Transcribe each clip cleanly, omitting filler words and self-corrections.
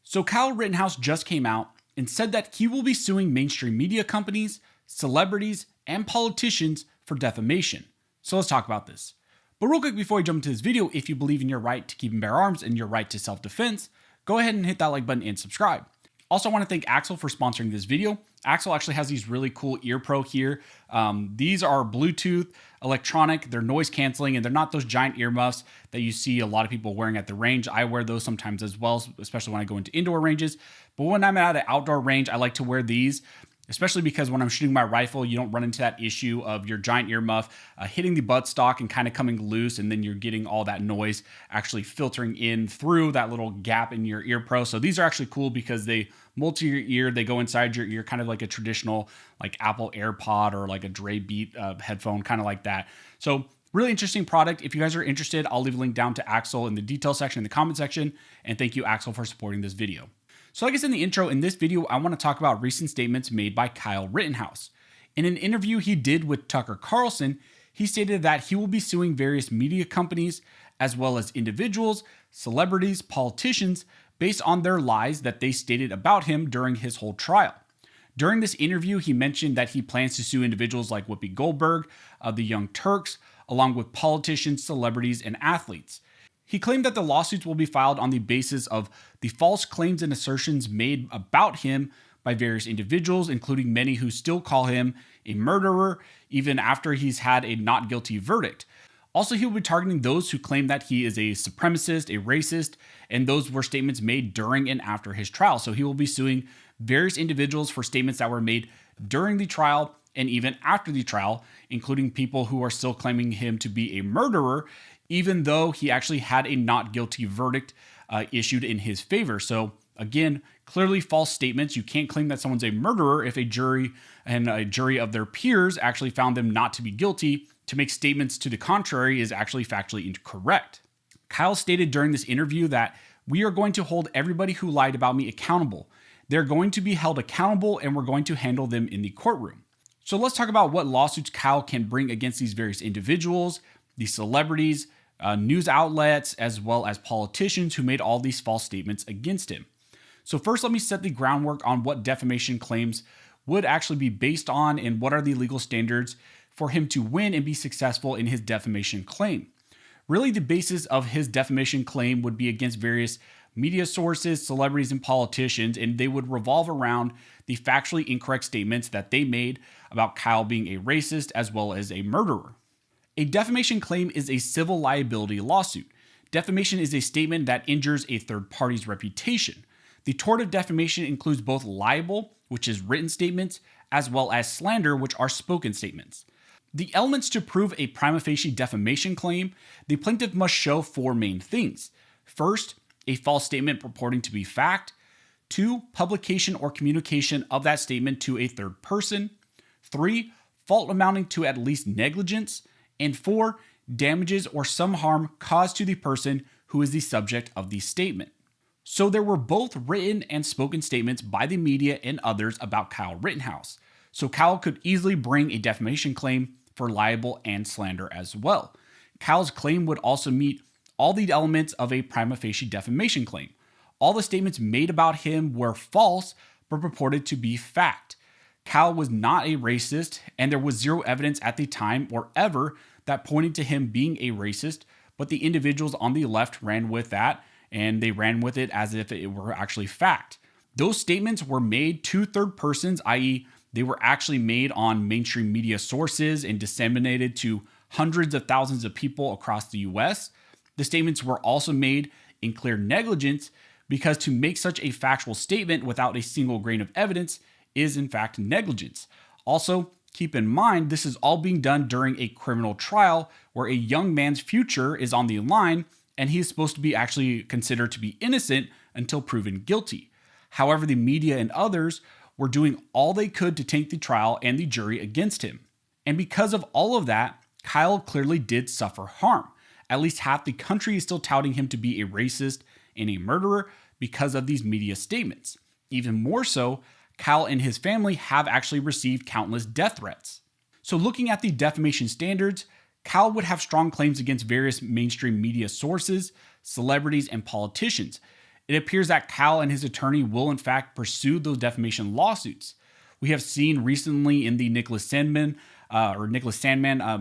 So Kyle Rittenhouse just came out and said that he will be suing mainstream media companies, celebrities, and politicians for defamation. So let's talk about this. But real quick before we jump into this video, if you believe in your right to keep and bear arms and your right to self-defense, go ahead and hit that like button and subscribe. Also, I want to thank Axel for sponsoring this video. Axel actually has these really cool ear pro here. These are Bluetooth, electronic, they're noise canceling, and they're not those giant earmuffs that you see a lot of people wearing at the range. I wear those sometimes as well, especially when I go into indoor ranges. But when I'm at an outdoor range, I like to wear these, especially because when I'm shooting my rifle, you don't run into that issue of your giant earmuff hitting the buttstock and kind of coming loose, and then you're getting all that noise actually filtering in through that little gap in your ear pro. So these are actually cool because they mold to your ear, they go inside your ear, kind of like a traditional like Apple AirPod or like a Dre Beat headphone, kind of like that. So really interesting product. If you guys are interested, I'll leave a link down to Axel in the detail section, in the comment section, and thank you, Axel, for supporting this video. So like I said in the intro, in this video, I want to talk about recent statements made by Kyle Rittenhouse. In an interview he did with Tucker Carlson, he stated that he will be suing various media companies, as well as individuals, celebrities, politicians, based on their lies that they stated about him during his whole trial. During this interview, he mentioned that he plans to sue individuals like Whoopi Goldberg, the Young Turks, along with politicians, celebrities, and athletes. He claimed that the lawsuits will be filed on the basis of the false claims and assertions made about him by various individuals, including many who still call him a murderer, even after he's had a not guilty verdict. Also, he will be targeting those who claim that he is a supremacist, a racist, and those were statements made during and after his trial. So he will be suing various individuals for statements that were made during the trial and even after the trial, including people who are still claiming him to be a murderer, even though he actually had a not guilty verdict issued in his favor. So again, clearly false statements. You can't claim that someone's a murderer if a jury and a jury of their peers actually found them not to be guilty. To make statements to the contrary is actually factually incorrect. Kyle stated during this interview that we are going to hold everybody who lied about me accountable. They're going to be held accountable and we're going to handle them in the courtroom. So let's talk about what lawsuits Kyle can bring against these various individuals, these celebrities, news outlets, as well as politicians who made all these false statements against him. So first, let me set the groundwork on what defamation claims would actually be based on and what are the legal standards for him to win and be successful in his defamation claim. Really, the basis of his defamation claim would be against various media sources, celebrities, and politicians, and they would revolve around the factually incorrect statements that they made about Kyle being a racist as well as a murderer. A defamation claim is a civil liability lawsuit. Defamation is a statement that injures a third party's reputation. The tort of defamation includes both libel, which is written statements, as well as slander, which are spoken statements. The elements to prove a prima facie defamation claim, the plaintiff must show four main things. First, a false statement purporting to be fact. 2, publication or communication of that statement to a third person. 3, fault amounting to at least negligence. And 4, damages or some harm caused to the person who is the subject of the statement. So there were both written and spoken statements by the media and others about Kyle Rittenhouse. So Kyle could easily bring a defamation claim for libel and slander as well. Kyle's claim would also meet all the elements of a prima facie defamation claim. All the statements made about him were false, but purported to be fact. Kyle was not a racist, and there was zero evidence at the time or ever that pointed to him being a racist, but the individuals on the left ran with that, and they ran with it as if it were actually fact. Those statements were made to third persons, i.e., they were actually made on mainstream media sources and disseminated to hundreds of thousands of people across the US. The statements were also made in clear negligence because to make such a factual statement without a single grain of evidence is in fact negligence. Also, keep in mind, this is all being done during a criminal trial where a young man's future is on the line and he is supposed to be actually considered to be innocent until proven guilty. However, the media and others were doing all they could to taint the trial and the jury against him. And because of all of that, Kyle clearly did suffer harm. At least half the country is still touting him to be a racist and a murderer because of these media statements. Even more so, Kyle and his family have actually received countless death threats. So looking at the defamation standards, Kyle would have strong claims against various mainstream media sources, celebrities, and politicians. it appears that Kyle and his attorney will in fact pursue those defamation lawsuits. We have seen recently in the Nicholas Sandman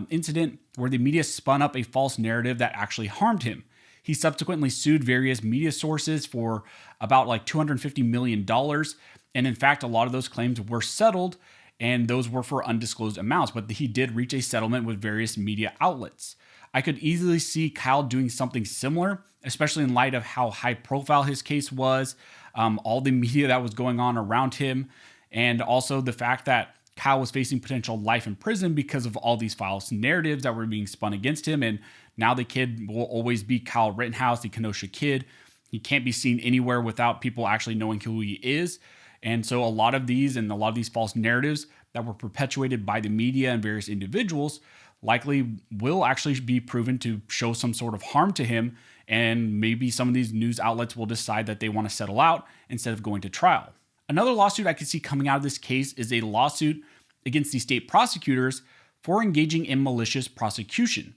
incident where the media spun up a false narrative that actually harmed him. He subsequently sued various media sources for about like $250 million. And in fact, a lot of those claims were settled, and those were for undisclosed amounts, but he did reach a settlement with various media outlets. I could easily see Kyle doing something similar, especially in light of how high profile his case was, all the media that was going on around him, and also the fact that Kyle was facing potential life in prison because of all these false narratives that were being spun against him. And now the kid will always be Kyle Rittenhouse, the Kenosha kid. He can't be seen anywhere without people actually knowing who he is. And so a lot of these false narratives that were perpetuated by the media and various individuals likely will actually be proven to show some sort of harm to him. And maybe some of these news outlets will decide that they want to settle out instead of going to trial. Another lawsuit I could see coming out of this case is a lawsuit against the state prosecutors for engaging in malicious prosecution.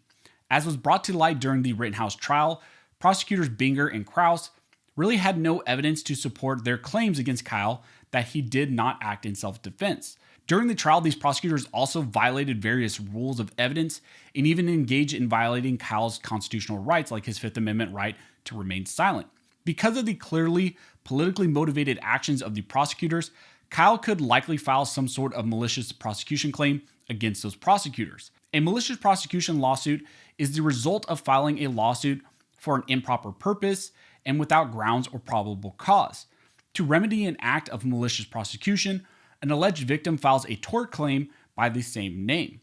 As was brought to light during the Rittenhouse trial, prosecutors Binger and Krause really had no evidence to support their claims against Kyle that he did not act in self-defense. During the trial, these prosecutors also violated various rules of evidence and even engaged in violating Kyle's constitutional rights, like his Fifth Amendment right to remain silent. Because of the clearly politically motivated actions of the prosecutors, Kyle could likely file some sort of malicious prosecution claim against those prosecutors. A malicious prosecution lawsuit is the result of filing a lawsuit for an improper purpose and without grounds or probable cause. To remedy an act of malicious prosecution, an alleged victim files a tort claim by the same name.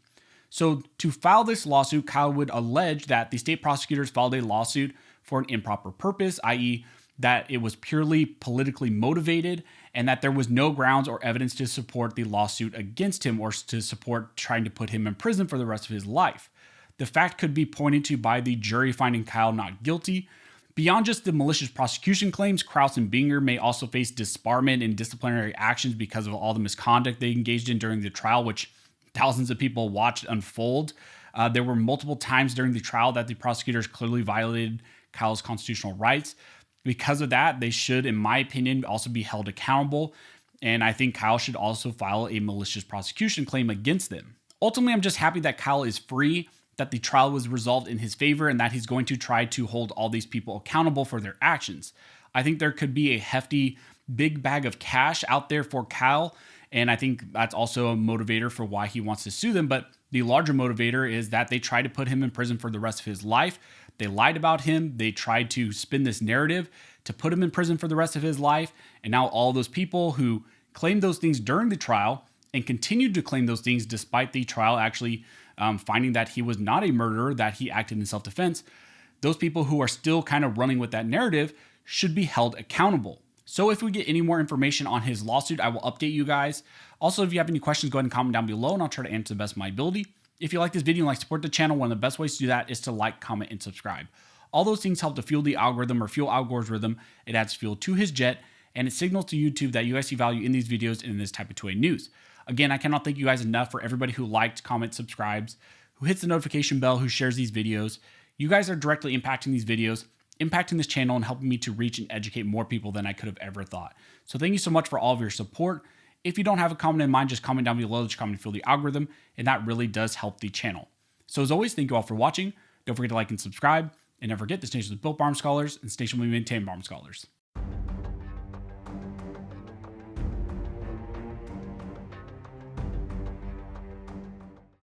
So to file this lawsuit, Kyle would allege that the state prosecutors filed a lawsuit for an improper purpose, i.e., that it was purely politically motivated and that there was no grounds or evidence to support the lawsuit against him or to support trying to put him in prison for the rest of his life. The fact could be pointed to by the jury finding Kyle not guilty. Beyond just the malicious prosecution claims, Krause and Binger may also face disbarment and disciplinary actions because of all the misconduct they engaged in during the trial, which thousands of people watched unfold. There were multiple times during the trial that the prosecutors clearly violated Kyle's constitutional rights. Because of that, they should, in my opinion, also be held accountable. And I think Kyle should also file a malicious prosecution claim against them. Ultimately, I'm just happy that Kyle is free, that the trial was resolved in his favor, and that he's going to try to hold all these people accountable for their actions. I think there could be a hefty, big bag of cash out there for Kyle, and I think that's also a motivator for why he wants to sue them. But the larger motivator is that they tried to put him in prison for the rest of his life. They lied about him. They tried to spin this narrative to put him in prison for the rest of his life. And now all those people who claimed those things during the trial and continued to claim those things despite the trial actually finding that he was not a murderer, that he acted in self-defense, those people who are still kind of running with that narrative should be held accountable. So if we get any more information on his lawsuit, I will update you guys. Also, if you have any questions, go ahead and comment down below and I'll try to answer the best of my ability. If you like this video and like to support the channel, one of the best ways to do that is to like, comment, and subscribe. All those things help to fuel the algorithm or fuel Al Gore's rhythm. It adds fuel to his jet and it signals to YouTube that you guys see value in these videos and in this type of 2A news. Again, I cannot thank you guys enough for everybody who liked, comments, subscribes, who hits the notification bell, who shares these videos. You guys are directly impacting these videos, impacting this channel, and helping me to reach and educate more people than I could have ever thought. So thank you so much for all of your support. If you don't have a comment in mind, just comment down below. Just comment to fuel the algorithm, and that really does help the channel. So as always, thank you all for watching. Don't forget to like and subscribe, and never forget this nation is built by armed scholars, and this nation will be maintained by armed scholars.